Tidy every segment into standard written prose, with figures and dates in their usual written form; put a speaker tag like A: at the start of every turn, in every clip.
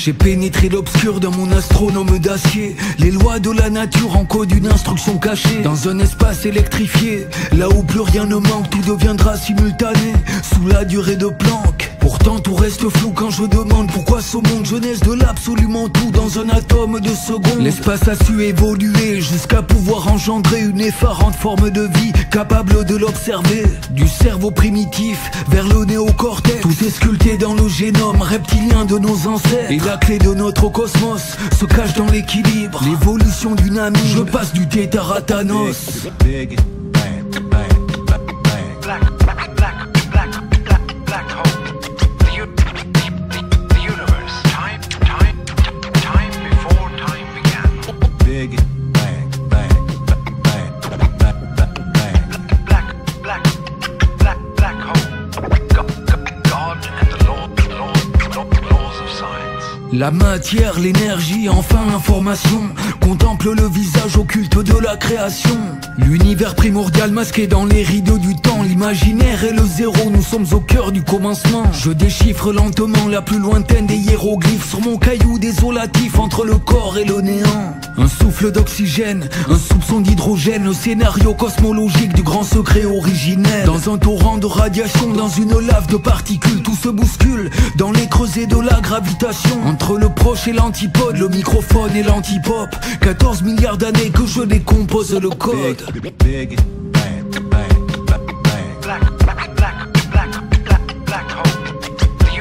A: J'ai pénétré l'obscur dans mon astronome d'acier. Les lois de la nature en code d'une instruction cachée. Dans un espace électrifié, là où plus rien ne manque, tout deviendra simultané, sous la durée de Planck. Pourtant tout reste flou quand je demande pourquoi ce monde jeunesse de l'absolument tout dans un atome de seconde. L'espace a su évoluer jusqu'à pouvoir engendrer une effarante forme de vie capable de l'observer. Du cerveau primitif vers le néocortex, tout est sculpté dans le génome reptilien de nos ancêtres. Et la clé de notre cosmos se cache dans l'équilibre, l'évolution d'une amie. Je passe du Tétara à Thanos.
B: Big bang, bang, bang, bang. Black hole. The universe. Time before time began. Big bang, bang, bang, black hole. God and the laws of science.
A: La matière, l'énergie, enfin l'information contemple le visage occulte de la création. L'univers primordial masqué dans les rideaux du temps. L'imaginaire est le zéro, nous sommes au cœur du commencement. Je déchiffre lentement la plus lointaine des hiéroglyphes sur mon caillou désolatif entre le corps et le néant. Un souffle d'oxygène, un soupçon d'hydrogène, le scénario cosmologique du grand secret originel. Dans un torrent de radiation, dans une lave de particules, tout se bouscule dans les creusets de la gravitation. Entre le proche et l'antipode, le microphone et l'antipop, 14 milliards d'années que je décompose le code.
B: Big bang, bang, bang. Black hole. The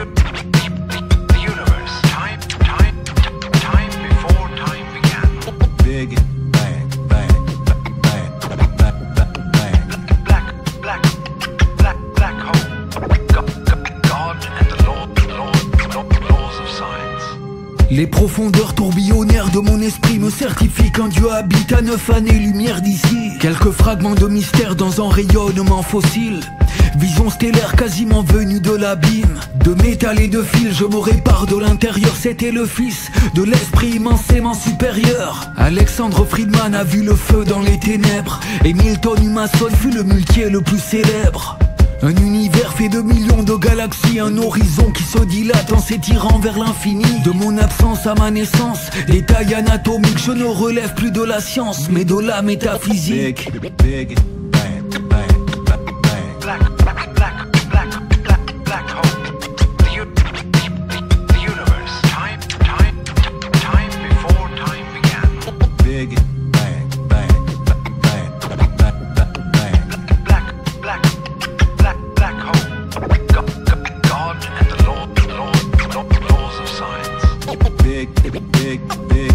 B: universe. Time before time began. Big bang, bang, black hole. God and the laws of science.
A: Les profondeurs tourbillonnaires de mon esprit me certifient qu'un dieu habite à 9 années-lumière d'ici. Quelques fragments de mystère dans un rayonnement fossile. Vision stellaire quasiment venue de l'abîme. De métal et de fil, je me répare de l'intérieur. C'était le fils de l'esprit immensément supérieur. Alexandre Friedman a vu le feu dans les ténèbres, et Milton Humason fut le muletier le plus célèbre. Un univers fait de millions de galaxies, un horizon qui se dilate en s'étirant vers l'infini. De mon absence à ma naissance, détails anatomiques, je ne relève plus de la science, mais de la métaphysique.
B: Big bang, bang, black hole. The universe. Time before time began. Big bang, bang, black hole. God and the laws of science. Big bang, big bang, bang.